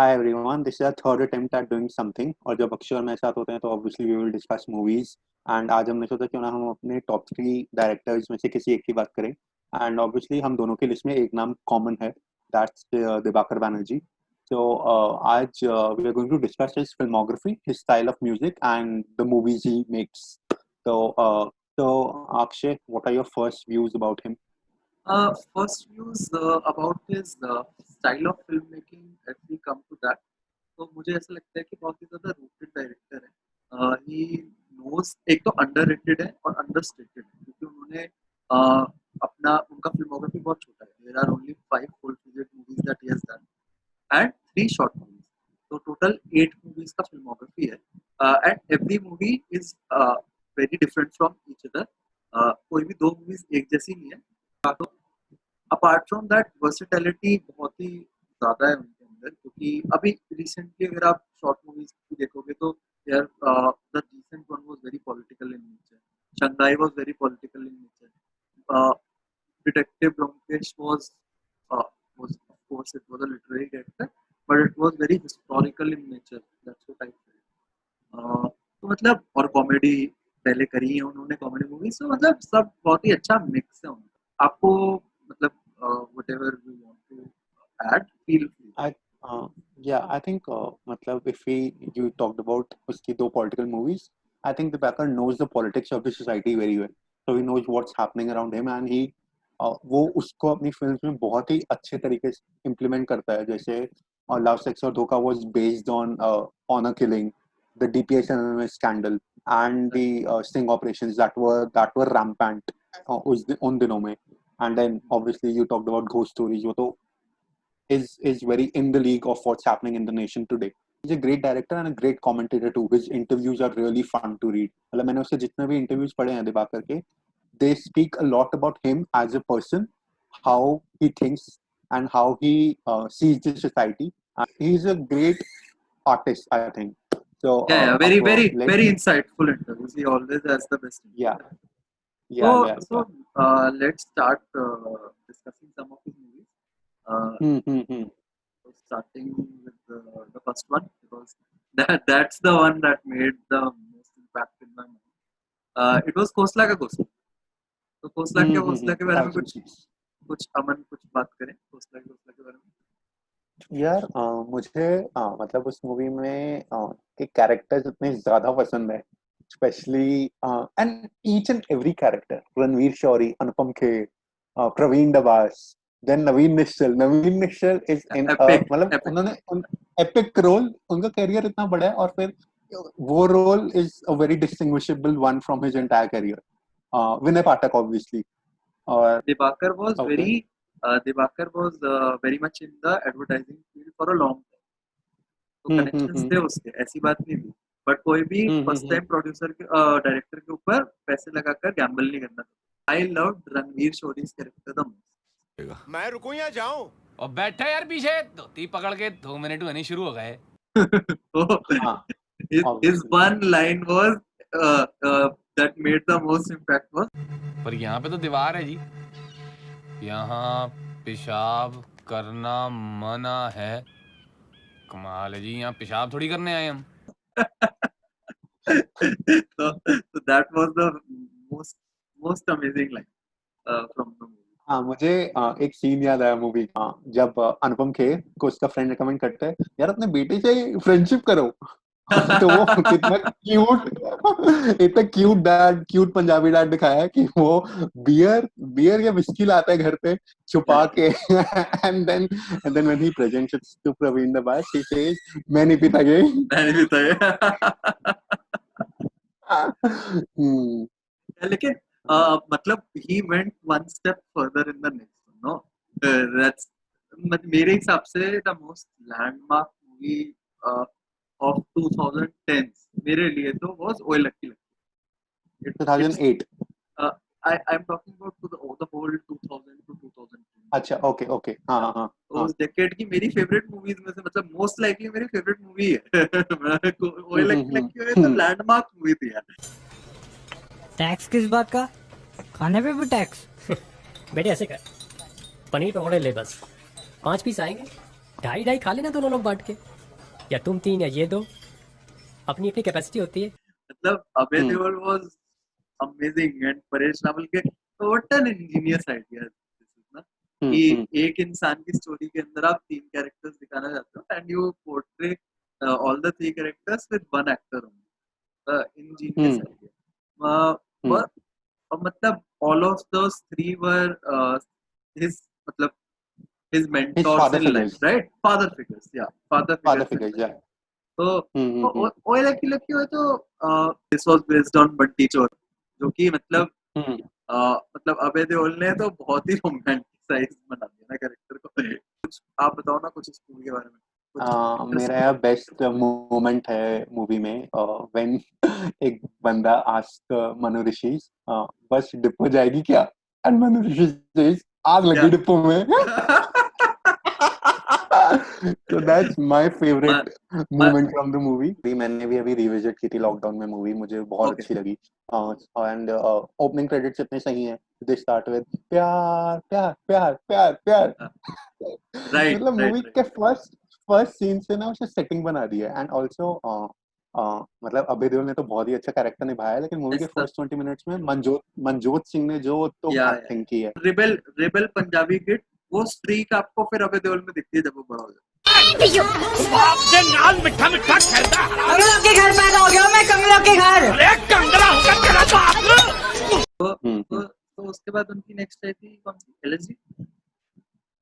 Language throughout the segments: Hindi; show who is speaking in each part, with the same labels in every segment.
Speaker 1: Hi everyone, this is our third attempt at doing something और जब अक्षय और मेरे साथ होते हैं तो obviously we will discuss movies and आज हमने सोचा क्यों ना हम अपने टॉप थ्री डायरेक्टर्स में से किसी एक की बात करें and obviously हम दोनों की लिस्ट में एक नाम कॉमन है, that's दिबाकर बैनर्जी. So आज we are going to discuss his filmography, his style of music and the movies he makes. So Akshay, what are your first views about him?
Speaker 2: First views about his style of filmmaking, if we come to that, तो मुझे ऐसा लगता है कि बहुत ही ज़्यादा रूटेड डायरेक्टर है. ही नोज एक तो अंडररेटेड है और अंडरस्टेटेड है क्योंकि उन्होंने अपना उनका फिल्मोग्राफी बहुत छोटा है. There are only 5 full feature movies that he has done and 3 short movies. तो टोटल 8 मूवीज का फिल्मोग्राफी है and every movie is very different from each other. कोई भी दो मूवीज एक जैसी नहीं है. अपार्ट फ्रॉम दैट वर्सेटैलिटी बहुत ही ज़्यादा है उनके अंदर क्योंकि अभी रिसेंटली अगर आप शॉर्ट मूवीज देखोगे तो यार the recent one was very political in nature. Shanghai was very political in nature. Detective Byomkesh was of course it was a literary character but it was very historical in nature. That's what I feel. तो मतलब और कॉमेडी पहले करी है उन्होंने कॉमेडी मूवीज. तो मतलब सब बहुत ही अच्छा मिक्स है उनका. आपको मतलब whatever you want to add, feel free.
Speaker 1: I think matlab if you talked about uski do political movies, I think Deepakar knows the politics of the society very well. So he knows what's happening around him and he वो उसको अपनी फिल्म में बहुत ही अच्छे तरीके से इम्प्लीमेंट करता है. जैसे लव सेक्स और धोखा was based on honor killing, the DPS scandal and the sting operations that were rampant उन दिनों में. And then obviously you talked about ghost stories, वो तो is very in the league of what's happening in the nation today. He's a great director and a great commentator too. His interviews are really fun to read. मतलब मैंने उससे जितने भी interviews पढ़े हैं दिबाकर के, they speak a lot about him as a person, how he thinks and how he sees the society. He's a great artist, I think. So
Speaker 2: very insightful interviews. He always has the best interviews. So let's start discussing some of his movies. So starting with the first one because that's the one that made the most impact in my mind. It was Khosla Ka Khosla. तो खोसला के बारे में कुछ अमन कुछ बात करें खोसला के बारे में.
Speaker 1: यार मुझे मतलब उस मूवी में के कैरेक्टर्स इतने ज्यादा पसंद है. Especially and each and every character, Ranveer Shori, Anupam Kher, Praveen Dabas, then Naveen Nishchal. Naveen Nishchal is in मतलब उन्होंने epic role, उनका career इतना बड़ा है और फिर वो role is a very distinguishable one from his entire career. Vinay Pathak obviously.
Speaker 2: Dibakar was very much in the advertising field for a long time. तो connections थे उसके, ऐसी बात नहीं थी. बट कोई भी फर्स्ट टाइम प्रोड्यूसर के डायरेक्टर के ऊपर पैसे लगाकर गैम्बल नहीं करना. I loved Ranvir Shorey's character the most.
Speaker 3: मैं रुकूं या जाऊं?
Speaker 4: और बैठा यार पीछे धोती पकड़ के 2 मिनट होने शुरू हो गए.
Speaker 2: His one line was that made the most impact was.
Speaker 4: पर यहाँ पे तो दीवार है जी. यहाँ पेशाब करना मना है. कमाल है जी, यहाँ पेशाब थोड़ी करने आए हम.
Speaker 2: so that was the most amazing line from the movie.
Speaker 1: हाँ मुझे एक सीन याद आया मूवी का जब अनुपम खेर को उसका फ्रेंड रिकमेंड करता है यार अपने बेटे से फ्रेंडशिप करो. तो वो इतना क्यूट पंजाबी डैड दिखाया है कि वो बियर या विस्की लाता है घर पे छुपा के and then when he presents it to Praveen Dabas he says मैं नहीं पीता ये.
Speaker 2: लेकिन मतलब he went one step further in the next one. No, that's मेरे हिसाब से the most landmark movie of 2010s मेरे लिए तो was ओए लक्की लक्की.
Speaker 1: 2008.
Speaker 2: I'm talking about the whole 2000 to 2010.
Speaker 1: अच्छा okay हाँ.
Speaker 2: उस डेकेड की मेरी फेवरेट मूवीज में से मतलब मोस्ट लाइकली मेरी फेवरेट मूवी है. ओए लक्की लक्की तो लैंडमार्क मूवी थी यार.
Speaker 5: टैक्स किस बात का? खाने पे भी टैक्स?
Speaker 6: बेटे ऐसे कर, पनीर पकौड़े ले बस 5 पीस आएंगे, 2.5 खा लेना दोनों लोग बांट के.
Speaker 5: या तुम तीन या ये दो, अपनी अपनी कैपेसिटी होती है।
Speaker 2: मतलब Abhay
Speaker 1: hmm
Speaker 2: Deol was amazing and Paresh Rawal के व्हाट एन इंजीनियस आइडिया ना कि
Speaker 1: हम्म
Speaker 2: एक इंसान की स्टोरी के अंदर आप तीन कैरेक्टर्स दिखाना चाहते हो and you portray all the three characters with one actor only ingenious
Speaker 1: hmm
Speaker 2: idea
Speaker 1: hmm
Speaker 2: मतलब all of those three were his मतलब his
Speaker 1: his
Speaker 2: mentors
Speaker 1: father
Speaker 2: in life,
Speaker 1: figures
Speaker 2: right? Father figures, yeah, father
Speaker 1: father
Speaker 2: figures in
Speaker 1: figures
Speaker 2: life.
Speaker 1: yeah
Speaker 2: तो
Speaker 1: हम्म
Speaker 2: वो लकी लकी हो तो this was based on Bunty चोर जो कि
Speaker 1: हम्म
Speaker 2: मतलब अभय देओल ने तो बहुत ही रोमांटिसाइज बना दिया ना कैरेक्टर को। कुछ आप बताओ ना कुछ इस मूवी के बारे में कुछ
Speaker 1: मेरा
Speaker 2: इंटरेस्टिंग।
Speaker 1: यार बेस्ट मोमेंट है मूवी में व्हेन एक बंदा आस्क मनु ऋषि बस डिपो जाएगी क्या एंड मनु ऋषि says, आग लगी
Speaker 2: Yeah.
Speaker 1: डिपो में so that's my favorite
Speaker 2: My
Speaker 1: moment from the movie मैंने भी अभी रिविजिट की थी लॉकडाउन में मूवी मुझे बहुत
Speaker 2: okay.
Speaker 1: अच्छी लगी एंड ओपनिंग क्रेडिट्स इतने सही हैं दे स्टार्ट विद प्यार प्यार प्यार प्यार प्यार
Speaker 2: Right,
Speaker 1: मतलब
Speaker 2: right,
Speaker 1: मूवी
Speaker 2: right.
Speaker 1: के फर्स्ट फर्स्ट सीन से ना उसे सेटिंग बना दी है एंड ऑल्सो मतलब अभय देओल ने तो बहुत ही अच्छा कैरेक्टर निभाया है लेकिन मूवी के
Speaker 2: Yes, sir.
Speaker 1: फर्स्ट 20 मिनट्स में मनजोत मनजोत सिंह ने जो तो
Speaker 2: Yeah,
Speaker 1: एक्टिंग की है
Speaker 2: रेबल पंजाबी किड वो स्ट्रीक आपको फिर अभय देओल में दिखती है जब वो बड़ा हो जाता
Speaker 5: कंगला के घर पैदा हो गया मैं, कंगला के घर।
Speaker 2: है। तो उसके बाद उनकी नेक्स्ट आई थी कौन सी एलएसडी।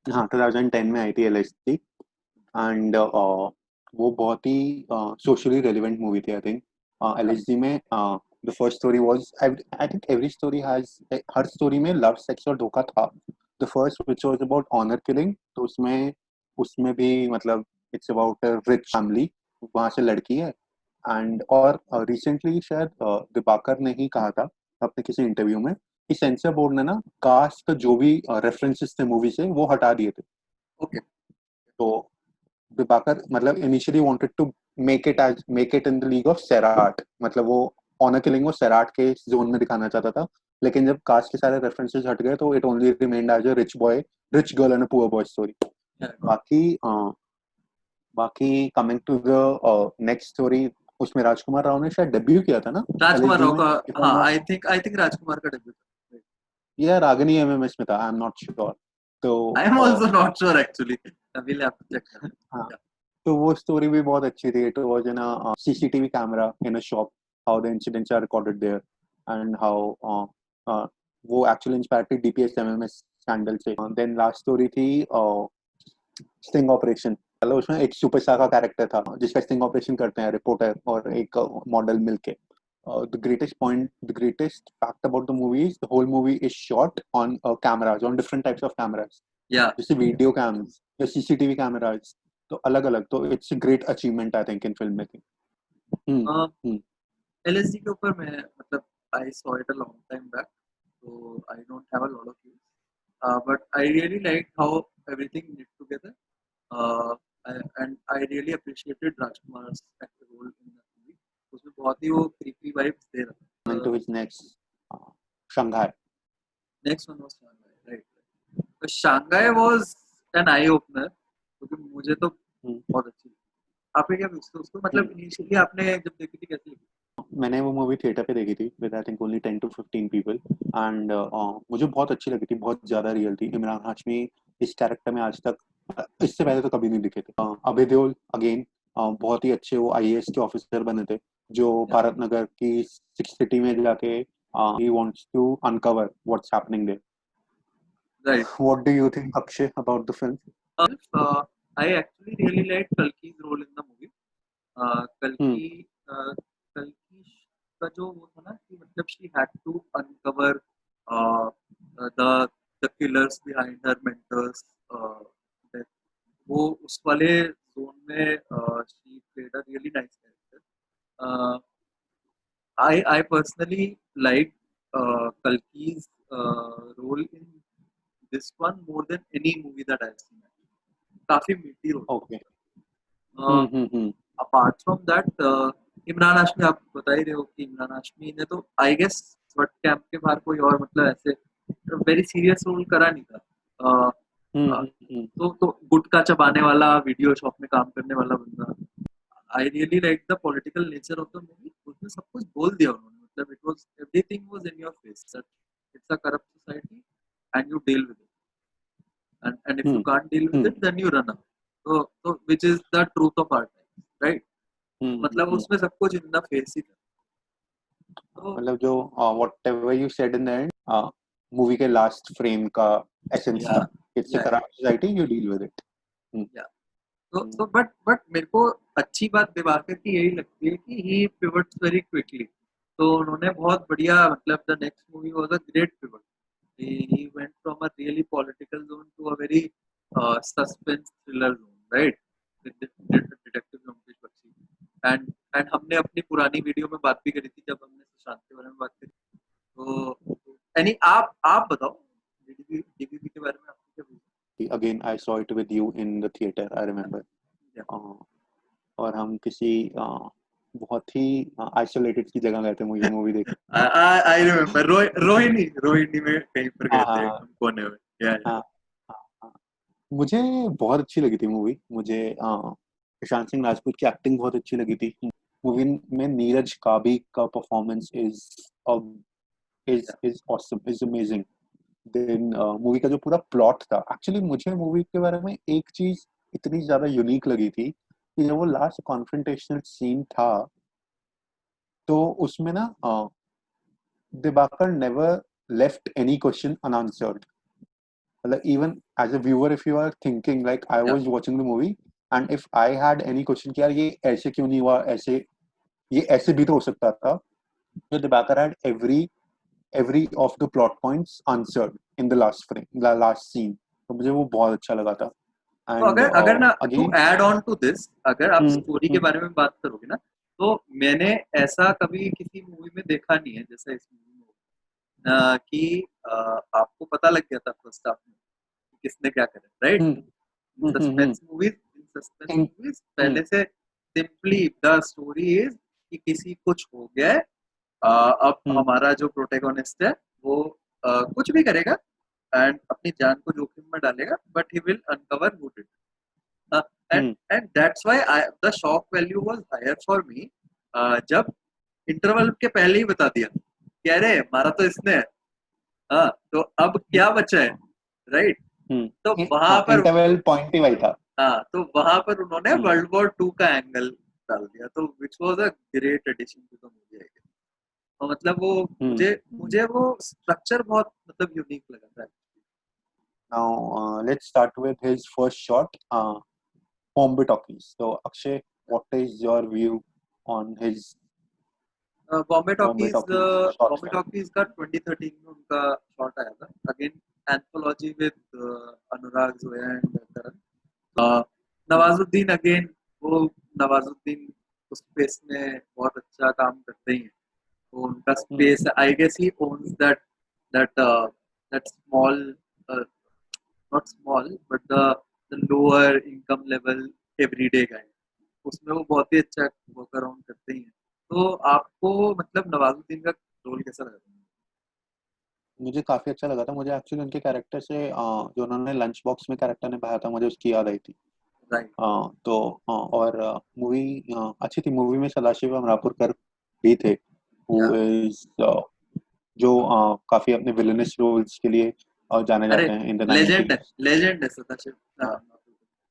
Speaker 1: हाँ 2010 में आई थी एलएसटी एंड वो बहुत ही सोशली रेलिवेंट मूवी थी आई थिंक एलएसडी में the first story was I think every story has हर स्टोरी में लव सेक्स और धोखा था the first which was about honour killing तो उसमें उसमें भी मतलब it's about a rich family वहां से लड़की है एंड और रिसेंटली शायद दिबाकर ने ही कहा था अपने किसी इंटरव्यू में कि सेंसर बोर्ड ने ना कास्ट जो भी रेफरेंसेस थे मूवी से वो हटा दिए थे
Speaker 2: ओके
Speaker 1: तो दिबाकर मतलब initially wanted to make it in the league of Sairat मतलब वो ऑनर किलिंग को सेराट के जोन में दिखाना चाहता था लेकिन जब कास्ट के सारे रेफरेंसेस हट गए तो it only remained as a rich girl and a poor boy story बाकी बाकी coming to the next story उसमें राजकुमार राव ने शायद डेब्यू किया था ना
Speaker 2: राजकुमार
Speaker 1: एलएसडी
Speaker 2: राव
Speaker 1: में
Speaker 2: का
Speaker 1: if I'm
Speaker 2: हाँ
Speaker 1: not-
Speaker 2: आई थिंक राजकुमार का डेब्यू था।
Speaker 1: या रागिनी एमएमएस में था आई एम नॉट श्योर तो
Speaker 2: I am also not sure actually अभी ले आप चेक कर
Speaker 1: हाँ तो वो स्टोरी भी बहुत अच्छी थी it was in a CCTV camera in a shop how the incidents are recorded there and how वो एक्चुअली इंस्पायर्ड थी डीपीएस एमएमएस स्कैंडल से देन लास्ट स्टोरी थी स्टिंग ऑपरेशन मतलब उसमें एक सुपरस्टार का कैरेक्टर था जिसका स्टिंग ऑपरेशन करते हैं रिपोर्टर और एक मॉडल मिलके the greatest fact about the movie is the whole movie is shot on cameras on different types of cameras
Speaker 2: या
Speaker 1: जैसे वीडियो कैम्स या सीसीटीवी कैमराज तो अलग अलग तो it's a great achievement I think in film making hmm
Speaker 2: LSD के ऊपर मैं मतलब I saw it a long time back so I don't have a lot of views. But I really liked how everything knit together. And I really appreciated Rajkumar's acting role in the movie. उसमें बहुत ही वो creepy vibes दे रहा था.
Speaker 1: coming to his next Shanghai
Speaker 2: Next one was Shanghai, right? So Shanghai was an eye opener क्योंकि मुझे तो बहुत अच्छी लगी. आपने क्या उसको मतलब इनिशियली आपने जब देखी थी कैसी लगी?
Speaker 1: मैंने वो मूवी थिएटर पे देखी थी with I think only 10 to 15 people and मुझे बहुत अच्छी लगी थी बहुत ज्यादा रियल थी इमरान हाशमी इस कैरेक्टर में आज तक इससे पहले तो कभी नहीं दिखे थे अभय देओल अगेन बहुत ही अच्छे वो आईएएस के ऑफिसर बने थे जो भारत नगर की 6th सिटी में जाके he wants to uncover what's happening there.
Speaker 2: Right.
Speaker 1: What do you think, Akshay, about the film?
Speaker 2: I actually really liked Kalki's role in the movie. Kalki का जो वो था ना कि मतलब she had to uncover the killers behind her mentors. Death. वो उस वाले जोन में she played a really nice character. I personally liked Kalki's role in this one more than any movie that I've seen. काफी मीठी role.
Speaker 1: Okay.
Speaker 2: Apart from that Emraan Hashmi आप बता ही रहे हो कि इमरान हाशमी ने तो आई गेस स्वट कैंप के बाहर कोई और मतलब ऐसे वेरी सीरियस रोल करा नहीं था. तो गुटखा चबाने वाला वीडियो शॉप में काम करने वाला बंदा I really like the political nature of the movie. उसमें सब कुछ बोल दिया उन्होंने, मतलब it was everything was in your face that it's a corrupt society and you deal with it, and if you
Speaker 1: hmm
Speaker 2: can't deal with
Speaker 1: hmm
Speaker 2: it then you run out. So which is the truth of our times, right? मतलब
Speaker 1: हम्म।
Speaker 2: उसमें सब कुछ in the face ही था. तो
Speaker 1: मतलब जो whatever you said in the end, movie के लास्ट फ्रेम का एसेंस
Speaker 2: yeah,
Speaker 1: था, it's a
Speaker 2: yeah,
Speaker 1: corrupt society, you deal with it.
Speaker 2: yeah. तो बट मेरे को अच्छी बात दिवाकर की यही लगती है कि ही पिवट्स वेरी क्विकली. तो उन्होंने बहुत बढ़िया, मतलब the next movie was a great pivot. he went from a really political zone to a very suspense thriller zone, right? Detective Lomkesh Bakshi. And हमने अपनी पुरानी वीडियो में बात भी करी थी जब हमने सुशांत के बारे में बात करी. तो यानी आप बताओ डीबीपी के बारे में आपको क्या बोलते
Speaker 1: again I saw it with you in the theatre, I remember.
Speaker 2: हैं?
Speaker 1: और हम किसी बहुत ही आइसोलेटेड की जगह गए थे मुझे मूवी देखने।
Speaker 2: I remember रोहिणी में कहीं पर गए थे
Speaker 1: हाँ
Speaker 2: हम कोने में. Yeah, yeah.
Speaker 1: हाँ हाँ हाँ। मुझे बहुत अच्छी लगी थी मूवी। मुझे प्रशांत सिंह राजपूत की एक्टिंग बहुत अच्छी लगी थी मूवी में। नीरज काबी का performance is awesome, is amazing. Then movie का जो पूरा प्लॉट था, एक्चुअली मुझे मूवी के बारे में एक चीज इतनी ज्यादा यूनिक लगी थी कि जब वो लास्ट कॉन्फ्रंटेशनल सीन था तो उसमें ना Dibakar never left any question unanswered. मतलब even as a viewer, if you are thinking like I
Speaker 2: Yeah.
Speaker 1: was watching the movie and if I had any question कि यार ये ऐसे क्यों नहीं हुआ, ऐसे ये ऐसे भी तो हो सकता था, तो Dibakar had every of the plot points answered in the last frame, the last scene. तो मुझे वो बहुत अच्छा लगा था.
Speaker 2: तो
Speaker 1: And
Speaker 2: अगर ना to
Speaker 1: again,
Speaker 2: add on to this, अगर आप स्टोरी के
Speaker 1: हम्म
Speaker 2: बारे में बात करोगे ना, तो मैंने ऐसा कभी किसी मूवी में देखा नहीं है जैसा इस मूवी में कि आपको पता लग गया था फर्स्ट हाफ में कि किसने क्या करा, राइट?
Speaker 1: हम्म
Speaker 2: सस्पेंस मूवीज पहले से सिंपली द स्टोरी इज कि किसी कुछ हो गया है, अब हमारा जो प्रोटेगोनिस्ट है वो कुछ भी करेगा एंड अपनी जान को जोखिम में डालेगा, but he will uncover who did. And that's why the shock value was higher for me जब इंटरवल के पहले ही बता दिया कि अरे मारा तो इसने है. हाँ, तो अब क्या बचा है, राइट? तो वहां पर
Speaker 1: इंटरवल पॉइंट ही वही था.
Speaker 2: हाँ, तो वहां पर उन्होंने वर्ल्ड वॉर 2 का एंगल डाल दिया, तो which was a great addition to the movie, I guess. और मतलब वो मुझे वो स्ट्रक्चर बहुत मतलब यूनिक लगा था.
Speaker 1: Now let's start with his first shot, Bombay Talkies. So Akshay, what is your view on his
Speaker 2: Bombay
Speaker 1: Bombay
Speaker 2: talkies
Speaker 1: Talkies short
Speaker 2: Bombay
Speaker 1: film?
Speaker 2: Talkies का 2013 में उनका शॉट आया था, again anthology with Anurag Zoya and Karan. Nawazuddin again, वो नवाजुद्दीन उस स्पेस में बहुत अच्छा काम करते ही हैं. वो उनका space, I guess he owns that small, not small but the lower income level everyday guy, उसमें वो बहुत ही अच्छा वर्क अराउंड करते ही हैं. तो आपको मतलब नवाजुद्दीन का रोल कैसा लगा?
Speaker 1: मुझे काफी अच्छा लगा था. मुझे एक्चुअली उनके कैरेक्टर से जो उन्होंने लंच बॉक्स में कैरेक्टर निभाया था मुझे उसकी याद आई थी.
Speaker 2: राइट.
Speaker 1: तो और मूवी अच्छी थी. मूवी में सदाशिव अमरापुरकर भी थे, who is, जो काफी अपने विलेनस रोल्स के लिए जाने
Speaker 2: अरे
Speaker 1: जाते हैं इन द
Speaker 2: लेजेंड है,
Speaker 1: 90s.
Speaker 2: लेजेंड है सदाशिव.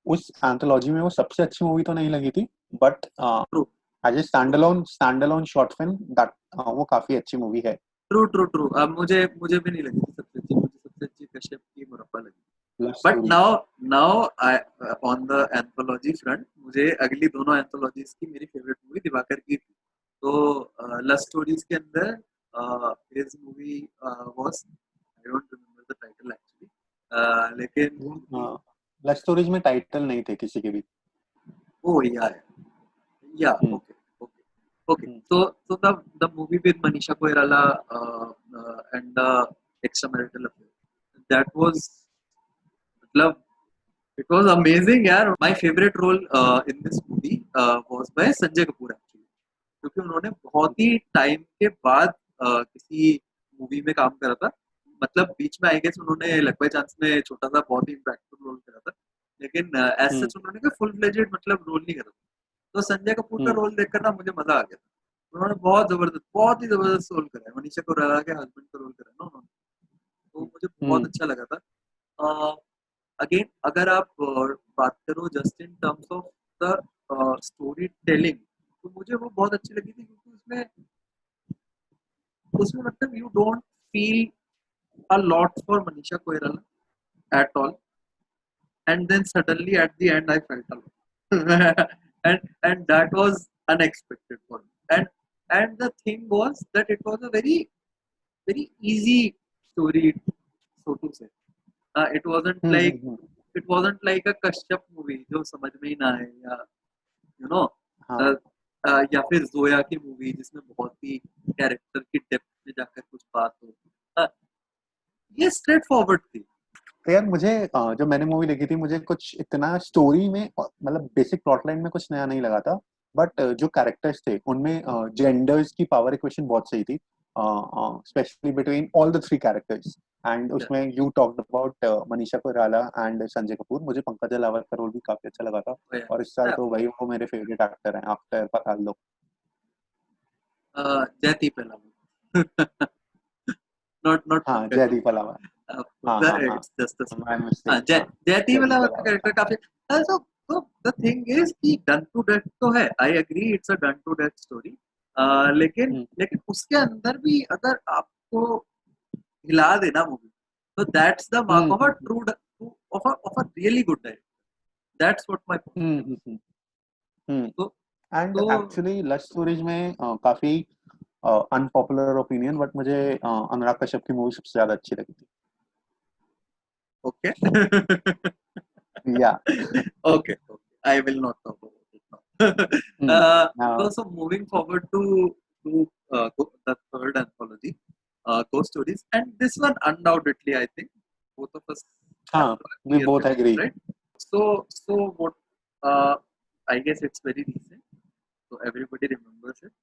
Speaker 1: उस एंथोलॉजी में वो सबसे अच्छी मूवी तो नहीं लगी थी, but
Speaker 2: true
Speaker 1: as a standalone short film that वो काफी अच्छी मूवी है.
Speaker 2: True true true. अब मुझे भी नहीं लगी थी सबसे अच्छी. मुझे सबसे अच्छी कश्यप की मुरब्बा लगी.
Speaker 1: Love
Speaker 2: but
Speaker 1: story.
Speaker 2: Now on the anthology front, मुझे अगली दोनों एंथोलॉजीज की मेरी फेवरेट मूवी दिवाकर की थी. तो लव स्टोरीज के अंदर his movie was, I don't remember the title actually, लेकिन
Speaker 1: लव स्टोरीज में टाइटल नहीं थे किसी के भी.
Speaker 2: oh yeah, okay, so the movie with Manisha Koirala and the extramarital affair, that was मतलब it was amazing यार. my favorite role in this movie was by Sanjay Kapoor actually, क्योंकि उन्होंने बहुत ही टाइम के बाद किसी मूवी में काम करा था. मतलब बीच में आई गेस उन्होंने लक बाय चांस में छोटा सा बहुत ही इम्पैक्टफुल रोल करा था, लेकिन एज सच उन्होंने कोई फुल फ्लेजेड मतलब रोल नहीं करा था. तो संजय कपूर का
Speaker 1: हम्म
Speaker 2: रोल देखकर ना मुझे मजा आ गया। उन्होंने बहुत ही जबरदस्त रोल करा है, मनीषा कोइराला के हस्बैंड का रोल करा है ना उन्होंने, तो मुझे बहुत
Speaker 1: हम्म
Speaker 2: अच्छा लगा था। अगेन अगर आप बात करो just in terms of the story telling, तो मुझे वो बहुत अच्छी लगी थी, क्योंकि उसमें उसमें मतलब you don't feel a lot for Manisha Koirala at all, and then suddenly at the end I felt alone. And that was unexpected for me. And the thing was that it was a very easy story, so to say. It wasn't like
Speaker 1: hmm.
Speaker 2: it wasn't like a Kashyap movie जो समझ में ही ना आए, या you know
Speaker 1: हाँ
Speaker 2: या फिर जोया की मूवी जिसमें बहुत ही कैरेक्टर की डेप्थ में जाकर कुछ बात हो। uh, ये स्ट्रेट फॉरवर्ड थी।
Speaker 1: तो यार मुझे जब मैंने मूवी देखी थी मुझे कुछ इतना स्टोरी में मतलब बेसिक प्लॉट लाइन में कुछ नया नहीं लगा था, बट जो कैरेक्टर्स थे उनमें जेंडर्स की पावर इक्वेशन बहुत सही थी, specially between all the three characters. And
Speaker 2: Yeah,
Speaker 1: उसमें you talked about Manisha Koirala and Sanjay Kapoor, मुझे पंकज अलावर का रोल भी काफी अच्छा लगा था।
Speaker 2: oh yeah.
Speaker 1: और इस साल
Speaker 2: Yeah,
Speaker 1: तो भाई वो मेरे फेवरेट एक्टर हैं आफ्टर पठान लोग।
Speaker 2: जयती पहला not
Speaker 1: हाँ
Speaker 2: Pankaj.
Speaker 1: जयदीप अलावा। हाँ हाँ हाँ,
Speaker 2: It's just the
Speaker 1: my mistake, हाँ
Speaker 2: जयती वाला
Speaker 1: जयदीप
Speaker 2: का
Speaker 1: अलावा।
Speaker 2: कैरेक्टर काफी so so the thing is कि डन टू डेथ तो है, I agree it's a done to death story, लेकिन
Speaker 1: हम्म
Speaker 2: लेकिन उसके अंदर भी अगर आपको हिला देना मूवी, तो that's the mark of a
Speaker 1: hmm
Speaker 2: true of a really good director, that's what my point.
Speaker 1: Hmm hmm hmm.
Speaker 2: तो
Speaker 1: एंड
Speaker 2: तो
Speaker 1: एक्चुअली लव स्टोरीज में काफी अनपॉपुलर ओपिनियन, बट मुझे अनुराग कश्यप की मूवी सबसे ज्यादा अच्छी लगी
Speaker 2: ओके
Speaker 1: थी या।
Speaker 2: okay, I will not talk about it now. So moving forward to the third anthology, Ghost Stories, and this one undoubtedly I think both of us have
Speaker 1: हाँ
Speaker 2: to
Speaker 1: we
Speaker 2: agree a
Speaker 1: both
Speaker 2: bit,
Speaker 1: agree.
Speaker 2: right? So what? Uh, I guess it's very recent, so everybody remembers it,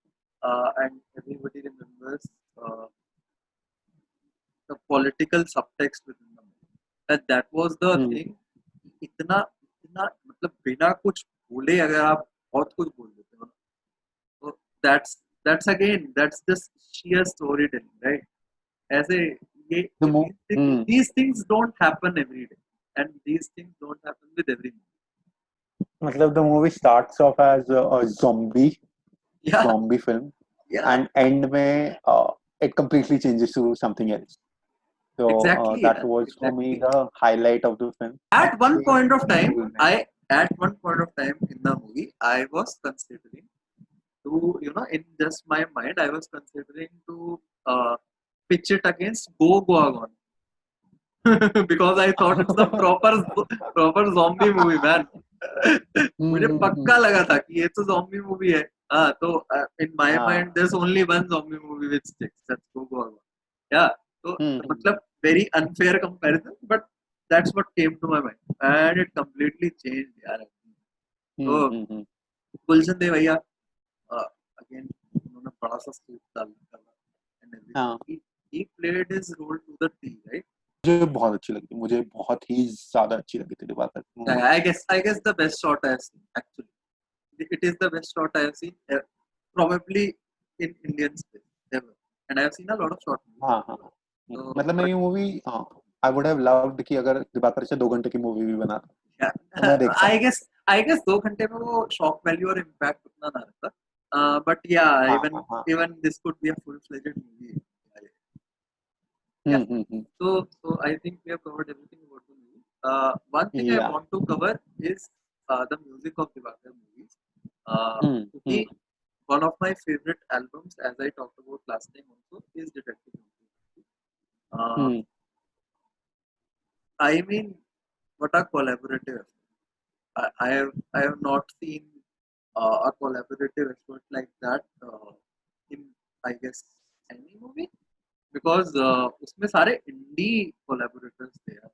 Speaker 2: and everybody remembers uh, the political subtext within the movie. That was the
Speaker 1: hmm
Speaker 2: thing। इतना इतना मतलब बिना कुछ बोले अगर आप बहुत कुछ बोल देते हो ना, तो that's again that's just sheer storytelling, right? ऐसे ये
Speaker 1: द
Speaker 2: ये
Speaker 1: move
Speaker 2: these things don't happen every day, and these things don't happen with every movie.
Speaker 1: मतलब the movie starts off as a
Speaker 2: Yeah,
Speaker 1: zombie film
Speaker 2: yeah,
Speaker 1: and end में it completely changes to something else. So
Speaker 2: exactly,
Speaker 1: that
Speaker 2: yeah,
Speaker 1: was for me
Speaker 2: exactly.
Speaker 1: the highlight of the film.
Speaker 2: At one
Speaker 1: Actually,
Speaker 2: point of time,
Speaker 1: movie में
Speaker 2: at one point of time in the movie, I was considering to, in just my mind, I was considering to pitch it against Go Goa Gone because I thought it's the proper zombie movie, man. मुझे
Speaker 1: हम्म।
Speaker 2: पक्का लगा था कि ये तो zombie movie है। हाँ, तो in my mind
Speaker 1: हाँ
Speaker 2: there's only one zombie movie which sticks, that's Go Goa Gone. Yeah, तो
Speaker 1: हम्म
Speaker 2: मतलब very unfair comparison, but that's what came to my mind and it completely changed यार। तो
Speaker 1: हम्म।
Speaker 2: गुलशन देव भैया, अगेन उन्होंने बड़ा सा सूट डाला एंड
Speaker 1: हाँ
Speaker 2: everything, he played his role to the T, right?
Speaker 1: मुझे बहुत अच्छी लगी थी, मुझे बहुत ही ज्यादा अच्छी लगी थी दिवाकर की movie.
Speaker 2: Yeah, I guess the best shot I have seen, actually. It is the best shot I have seen, probably in Indian space ever. And I have seen a lot of short movies.
Speaker 1: हाँ हाँ हाँ।
Speaker 2: So,
Speaker 1: मतलब मैं
Speaker 2: but
Speaker 1: ये movie I would have loved कि अगर दिवाकर से 2 घंटे की मूवी भी बना
Speaker 2: yeah,
Speaker 1: तो मैं देखता।
Speaker 2: I guess 2 घंटे में वो shock value और impact उतना ना रहता। But yeah,
Speaker 1: हाँ
Speaker 2: even
Speaker 1: हाँ हाँ।
Speaker 2: even this could be a full-fledged movie. Yeah. So I think we have covered everything about the movie. One thing I
Speaker 1: या
Speaker 2: want to cover is the music of Divakar movies.
Speaker 1: हम्म
Speaker 2: क्योंकि one of my favorite albums, as I talked about last time also, is Detective Movie.
Speaker 1: Hmm.
Speaker 2: I mean, what a collaborative effort. I have not seen a collaborative effort like that in, I guess, any movie, because उसमें सारे इंडी कोलैबोरेटर्स थे यार।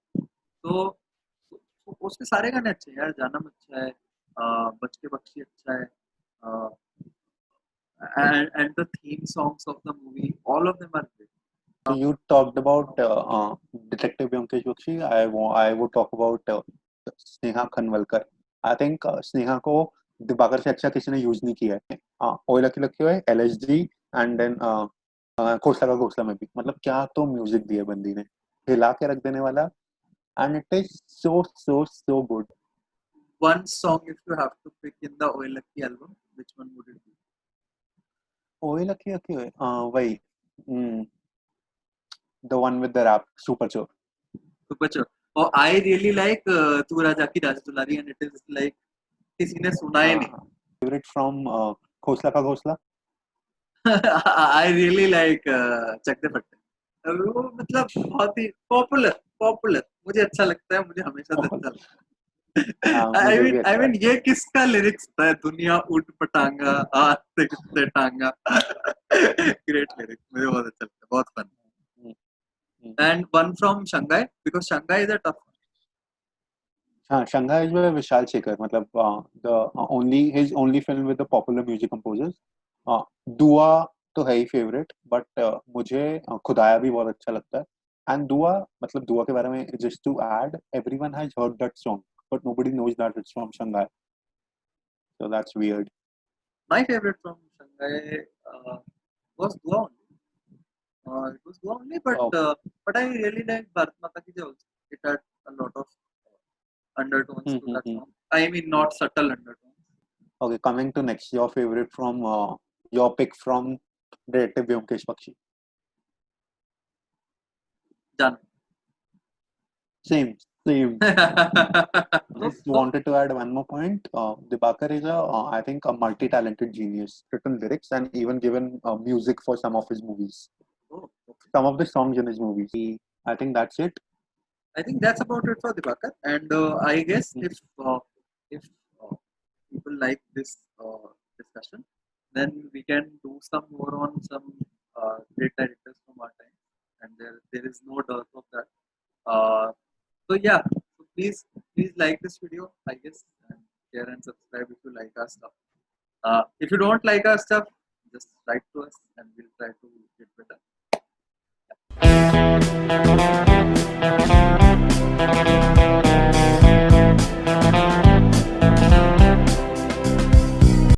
Speaker 2: तो उसके सारे गाने अच्छे हैं यार, जानम अच्छा है, बच के बख्शी अच्छा है, and the theme songs of the movie, all of them are great.
Speaker 1: So you talked about Detective Vyomkesh Bakshi. I would talk about Sneha Khanwalkar. I think Sneha को दिबाकर से अच्छा किसी ने यूज नहीं किया है. ओ लकी लकी है, LSD एंड देन खोसला का घोसला में भी मतलब क्या तो म्यूजिक दिया बंदी ने, हिला के रख देने वाला. And it is so good.
Speaker 2: One song, if you have to pick in the Oil Lucky album, which one would it be?
Speaker 1: Oh lucky lucky है, वही the one with the rap, Super Chore.
Speaker 2: Super Chore. Oh, I really like Tu Raja Ki Raj Dulari, and it is like किसी ने सुना ही नहीं.
Speaker 1: Favorite from खोसला का घोसला.
Speaker 2: I really like चक दे फट्टे. वो मतलब बहुत ही पॉपुलर मुझे अच्छा लगता है, मुझे हमेशा से अच्छा लगता है.
Speaker 1: मुझे भी अच्छा
Speaker 2: I mean ये किसका लिरिक्स था, दुनिया उठ पटांगा हाथ से किससे टांगा. ग्रेट लिरिक्स, मुझे बहुत अच्छा लगता है, बहुत fun. And one from Shanghai, because Shanghai is a tough one.
Speaker 1: हाँ, Shanghai is by Vishal Shekhar. मतलब the his only film with the popular music composers. दुआ तो है ही फेवरेट, बट मुझे खुदाया भी बहुत अच्छा लगता है. एंड दुआ मतलब दुआ के बारे में just to add, everyone has heard that song, but nobody knows that it's from Shanghai. So that's weird.
Speaker 2: My favorite from Shanghai was Dua only. It was Dua only, but I really like Bharat Mata Ki Jai also. It had a lot of undertones to that song. I mean, not subtle undertones.
Speaker 1: Okay, coming to next, your favorite from your pick from Detective Vyomkesh Bakshi.
Speaker 2: Done.
Speaker 1: Same. Just wanted to add one more point. Dibakar is I think, a multi-talented genius. Written lyrics and even given music for some of his movies.
Speaker 2: Oh, okay.
Speaker 1: Some of the songs in his movies. I think that's it.
Speaker 2: I think that's about it for Dibakar. And I guess if people like this discussion, then we can do some more on some great directors from our time. And there is no doubt of that. So yeah, so please like this video, I guess, and share and subscribe if you like our stuff. If you don't like our stuff, just write to us and we'll try to get better.